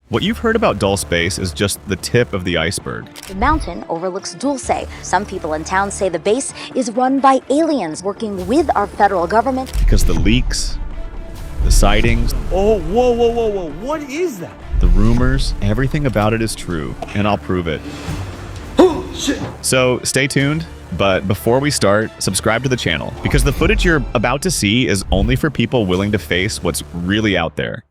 What you've heard about Dulce Base is just the tip of the iceberg. The mountain overlooks Dulce. Some people in town say the base is run by aliens working with our federal government. Because the leaks, the sightings, Oh, whoa. What is that? the rumors, everything about it is true, and I'll prove it. Oh, shit. So stay tuned, but before we start, subscribe to the channel, because the footage you're about to see is only for people willing to face what's really out there.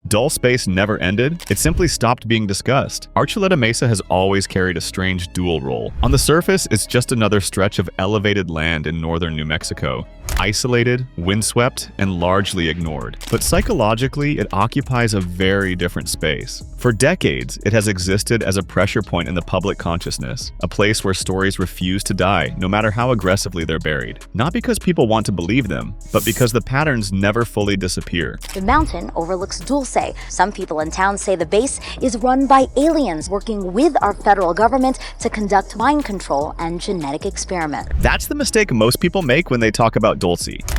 Dulce Base never ended, it simply stopped being discussed. Archuleta Mesa has always carried a strange dual role. On the surface, it's just another stretch of elevated land in northern New Mexico. Isolated, windswept, and largely ignored. But psychologically, it occupies a very different space. For decades, it has existed as a pressure point in the public consciousness, a place where stories refuse to die, no matter how aggressively they're buried. Not because people want to believe them, but because the patterns never fully disappear. The mountain overlooks Dulce. Some people in town say the base is run by aliens working with our federal government to conduct mind control and genetic experiment. That's the mistake most people make when they talk about Dulce.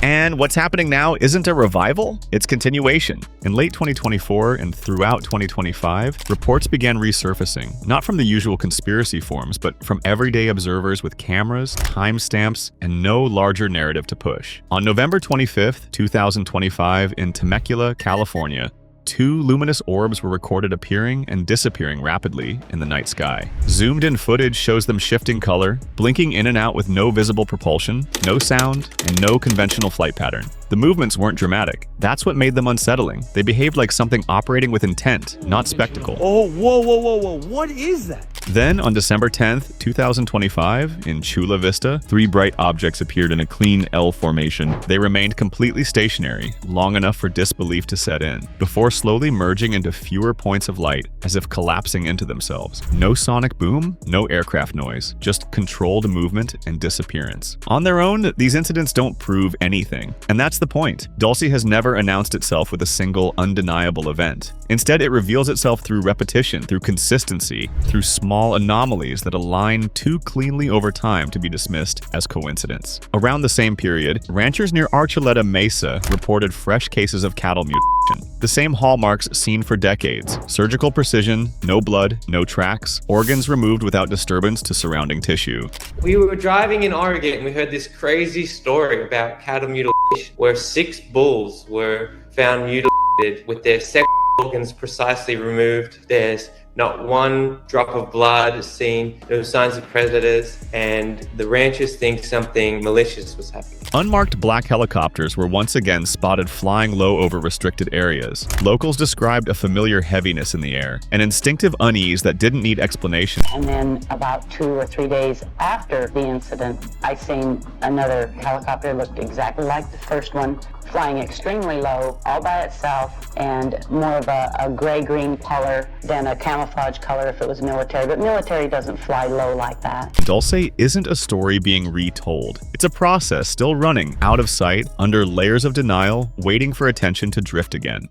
And what's happening now isn't a revival, it's continuation. In late 2024 and throughout 2025, reports began resurfacing, not from the usual conspiracy forums, but from everyday observers with cameras, timestamps, and no larger narrative to push. On November 25th, 2025, in Temecula, California, two luminous orbs were recorded appearing and disappearing rapidly in the night sky. Zoomed-in footage shows them shifting color, blinking in and out with no visible propulsion, no sound, and no conventional flight pattern. The movements weren't dramatic. That's what made them unsettling. They behaved like something operating with intent, not spectacle. Oh, whoa. What is that? Then, on December 10th, 2025, in Chula Vista, three bright objects appeared in a clean L formation. They remained completely stationary, long enough for disbelief to set in, before slowly merging into fewer points of light, as if collapsing into themselves. No sonic boom, no aircraft noise, just controlled movement and disappearance. On their own, these incidents don't prove anything, and that's the point. Dulce has never announced itself with a single undeniable event. Instead, it reveals itself through repetition, through consistency, through small anomalies that align too cleanly over time to be dismissed as coincidence. Around the same period, ranchers near Archuleta Mesa reported fresh cases of cattle mutilation. The same hallmarks seen for decades: surgical precision, no blood, no tracks, organs removed without disturbance to surrounding tissue. We were driving in Oregon and we heard this crazy story about cattle mutilation where 6 bulls were found mutilated with their sex organs precisely removed. There's not one drop of blood seen, no signs of predators, and the ranchers think something malicious was happening. Unmarked black helicopters were once again spotted flying low over restricted areas. Locals described a familiar heaviness in the air, an instinctive unease that didn't need explanation. And then about 2 or 3 days after the incident, I seen another helicopter looked exactly like the first one, flying extremely low, all by itself, and more of a gray-green color than a camouflage color if it was military. But military doesn't fly low like that. Dulce isn't a story being retold. It's a process still running, out of sight, under layers of denial, waiting for attention to drift again.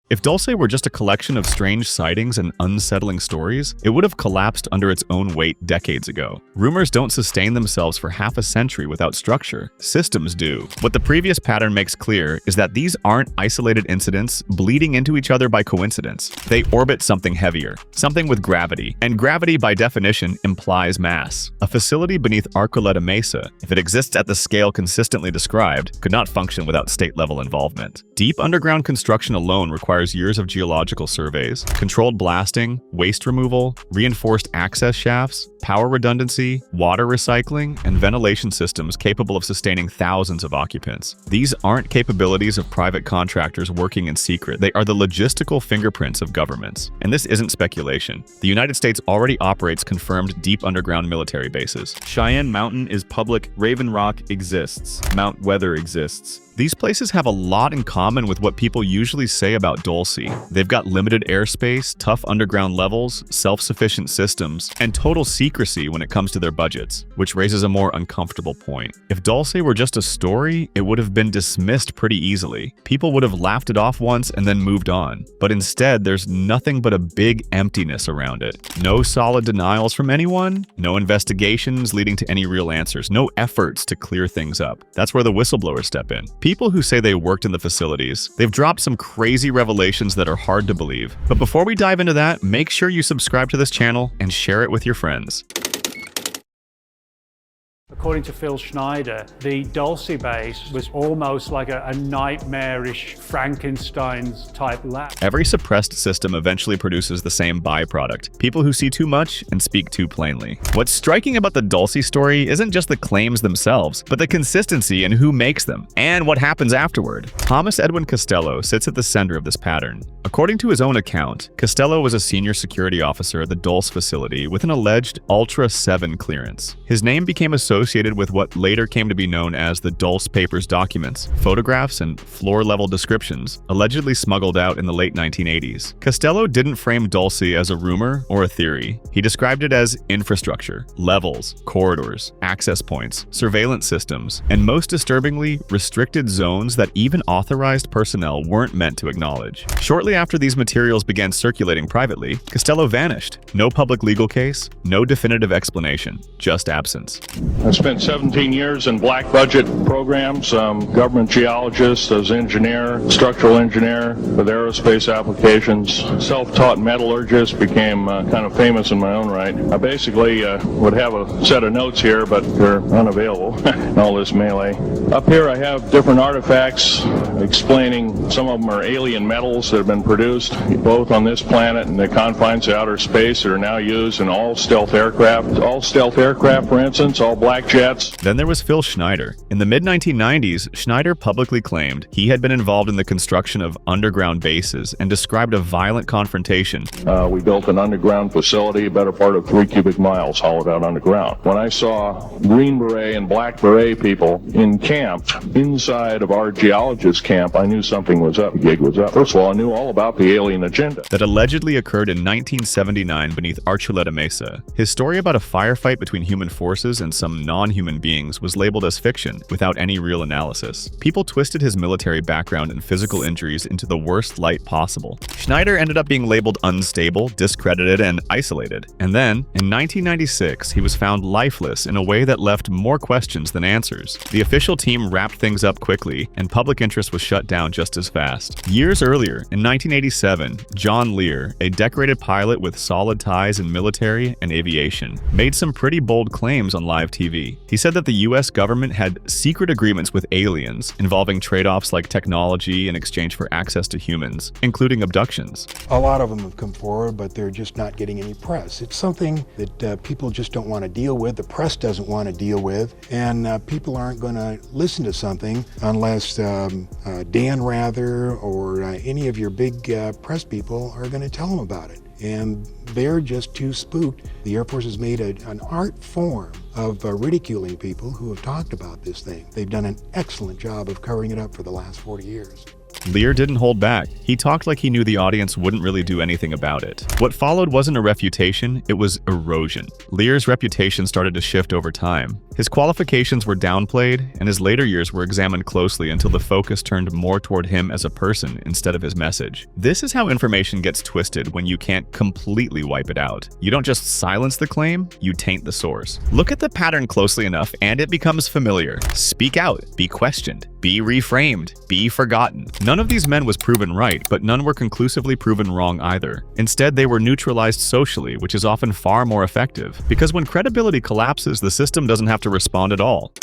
If Dulce were just a collection of strange sightings and unsettling stories, it would have collapsed under its own weight decades ago. Rumors don't sustain themselves for half a century without structure. Systems do. What the previous pattern makes clear is that these aren't isolated incidents bleeding into each other by coincidence. They orbit something heavier, something with gravity, and gravity by definition implies mass. A facility beneath Archuleta Mesa, if it exists at the scale consistently described, could not function without state-level involvement. Deep underground construction alone requires years of geological surveys, controlled blasting, waste removal, reinforced access shafts, power redundancy, water recycling, and ventilation systems capable of sustaining thousands of occupants. These aren't capabilities of private contractors working in secret. They are the logistical fingerprints of governments. And this isn't speculation. The United States already operates confirmed deep underground military bases. Cheyenne Mountain is public, Raven Rock exists, Mount Weather exists. These places have a lot in common with what people usually say about Dulce. They've got limited airspace, tough underground levels, self-sufficient systems, and total secrecy when it comes to their budgets, which raises a more uncomfortable point. If Dulce were just a story, it would have been dismissed pretty easily. People would have laughed it off once and then moved on. But instead, there's nothing but a big emptiness around it. No solid denials from anyone, no investigations leading to any real answers, no efforts to clear things up. That's where the whistleblowers step in. people who say they worked in the facilities. They've dropped some crazy revelations that are hard to believe. But before we dive into that, make sure you subscribe to this channel and share it with your friends. According to Phil Schneider, the Dulce Base was almost like a nightmarish Frankenstein's type lab. Every suppressed system eventually produces the same byproduct: people who see too much and speak too plainly. What's striking about the Dulce story isn't just the claims themselves, but the consistency in who makes them and what happens afterward. Thomas Edwin Costello sits at the center of this pattern. According to his own account, Costello was a senior security officer at the Dulce facility with an alleged Ultra 7 clearance. His name became associated with what later came to be known as the Dulce Papers documents, photographs and floor-level descriptions allegedly smuggled out in the late 1980s. Costello didn't frame Dulce as a rumor or a theory. He described it as infrastructure, levels, corridors, access points, surveillance systems, and most disturbingly, restricted zones that even authorized personnel weren't meant to acknowledge. Shortly after these materials began circulating privately, Costello vanished. No public legal case, no definitive explanation, just absence. I spent 17 years in black budget programs, government geologist as engineer, structural engineer with aerospace applications, self-taught metallurgist, became kind of famous in my own right. I basically would have a set of notes here, but they're unavailable in all this melee. Up here I have different artifacts explaining some of them are alien metals that have been produced both on this planet and the confines of outer space that are now used in all stealth aircraft. All stealth aircraft, for instance, all black jets. Then there was Phil Schneider. In the mid-1990s, Schneider publicly claimed he had been involved in the construction of underground bases and described a violent confrontation. We built an underground facility, a better part of 3 cubic miles hollowed out underground. When I saw Green Beret and Black Beret people encamped inside of our geologist camp, I knew something was up. The gig was up. First of all, I knew all about the alien agenda that allegedly occurred in 1979 beneath Archuleta Mesa. His story about a firefight between human forces and some non-human beings was labeled as fiction without any real analysis. People twisted his military background and physical injuries into the worst light possible. Schneider ended up being labeled unstable, discredited, and isolated. And then, in 1996, he was found lifeless in a way that left more questions than answers. The official team wrapped things up quickly, and public interest was shut down just as fast. Years earlier, in 1987, John Lear, a decorated pilot with solid ties in military and aviation, made some pretty bold claims on live TV. He said that the US government had secret agreements with aliens involving trade-offs like technology in exchange for access to humans, including abductions. A lot of them have come forward, but they're just not getting any press. It's something that people just don't want to deal with, the press doesn't want to deal with, and people aren't going to listen to something unless Dan Rather or any of your big press people are going to tell them about it. And they're just too spooked. The Air Force has made an art form of ridiculing people who have talked about this thing. They've done an excellent job of covering it up for the last 40 years. Lear didn't hold back. He talked like he knew the audience wouldn't really do anything about it. What followed wasn't a refutation, it was erosion. Lear's reputation started to shift over time. His qualifications were downplayed, and his later years were examined closely until the focus turned more toward him as a person instead of his message. This is how information gets twisted when you can't completely wipe it out. You don't just silence the claim, you taint the source. Look at the pattern closely enough, and it becomes familiar. Speak out, be questioned, be reframed, be forgotten. None of these men was proven right, but none were conclusively proven wrong either. Instead, they were neutralized socially, which is often far more effective. Because when credibility collapses, the system doesn't have to respond at all.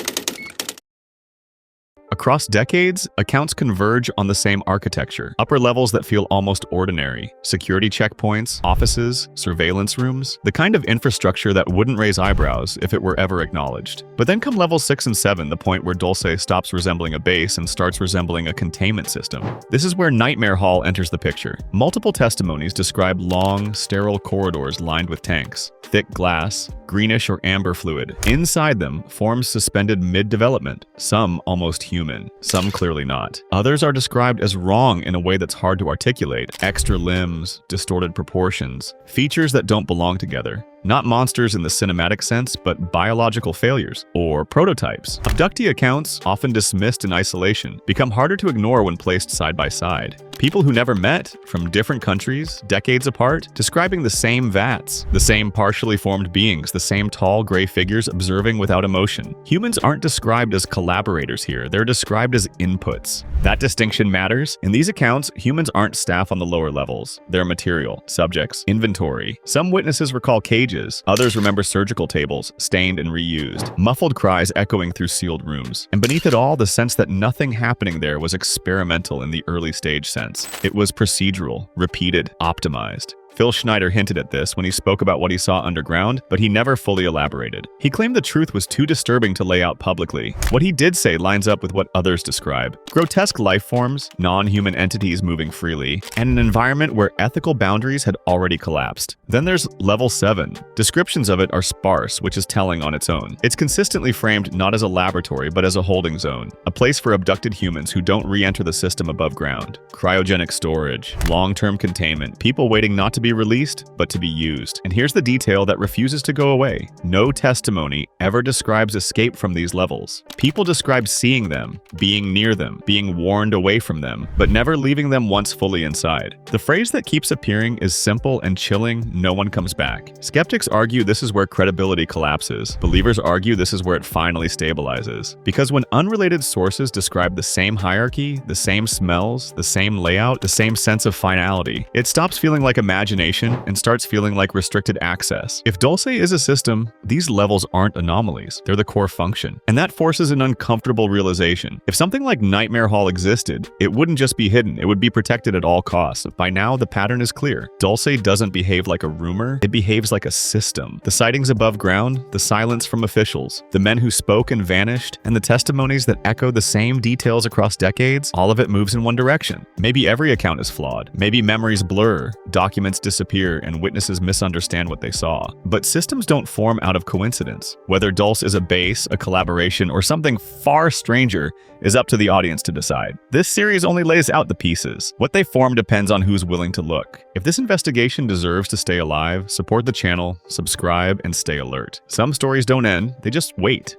Across decades, accounts converge on the same architecture. Upper levels that feel almost ordinary. Security checkpoints, offices, surveillance rooms. The kind of infrastructure that wouldn't raise eyebrows if it were ever acknowledged. But then come levels 6 and 7, the point where Dulce stops resembling a base and starts resembling a containment system. This is where Nightmare Hall enters the picture. Multiple testimonies describe long, sterile corridors lined with tanks. Thick glass, greenish or amber fluid. Inside them, forms suspended mid-development, some almost human, some clearly not. Others are described as wrong in a way that's hard to articulate. Extra limbs, distorted proportions, features that don't belong together. Not monsters in the cinematic sense, but biological failures, or prototypes. Abductee accounts, often dismissed in isolation, become harder to ignore when placed side by side. People who never met, from different countries, decades apart, describing the same vats, the same partially formed beings, the same tall gray figures observing without emotion. Humans aren't described as collaborators here, they're described as inputs. That distinction matters. In these accounts, humans aren't staff on the lower levels. They're material, subjects, inventory. Some witnesses recall cages, others remember surgical tables, stained and reused, muffled cries echoing through sealed rooms. And beneath it all, the sense that nothing happening there was experimental in the early stage sense. It was procedural, repeated, optimized. Phil Schneider hinted at this when he spoke about what he saw underground, but he never fully elaborated. He claimed the truth was too disturbing to lay out publicly. What he did say lines up with what others describe: grotesque life forms, non-human entities moving freely, and an environment where ethical boundaries had already collapsed. Then there's Level 7. Descriptions of it are sparse, which is telling on its own. It's consistently framed not as a laboratory, but as a holding zone, a place for abducted humans who don't re-enter the system above ground. Cryogenic storage, long-term containment, people waiting not to be released, but to be used. And here's the detail that refuses to go away. No testimony ever describes escape from these levels. People describe seeing them, being near them, being warned away from them, but never leaving them once fully inside. The phrase that keeps appearing is simple and chilling: no one comes back. Skeptics argue this is where credibility collapses. Believers argue this is where it finally stabilizes. Because when unrelated sources describe the same hierarchy, the same smells, the same layout, the same sense of finality, it stops feeling like imagination and starts feeling like restricted access. If Dulce is a system, these levels aren't anomalies, they're the core function. And that forces an uncomfortable realization. If something like Nightmare Hall existed, it wouldn't just be hidden, it would be protected at all costs. By now, the pattern is clear. Dulce doesn't behave like a rumor, it behaves like a system. The sightings above ground, the silence from officials, the men who spoke and vanished, and the testimonies that echo the same details across decades, all of it moves in one direction. Maybe every account is flawed. Maybe memories blur, documents disappear, and witnesses misunderstand what they saw. But systems don't form out of coincidence. Whether Dulce is a base, a collaboration, or something far stranger is up to the audience to decide. This series only lays out the pieces. What they form depends on who's willing to look. If this investigation deserves to stay alive, support the channel, subscribe, and stay alert. Some stories don't end, they just wait.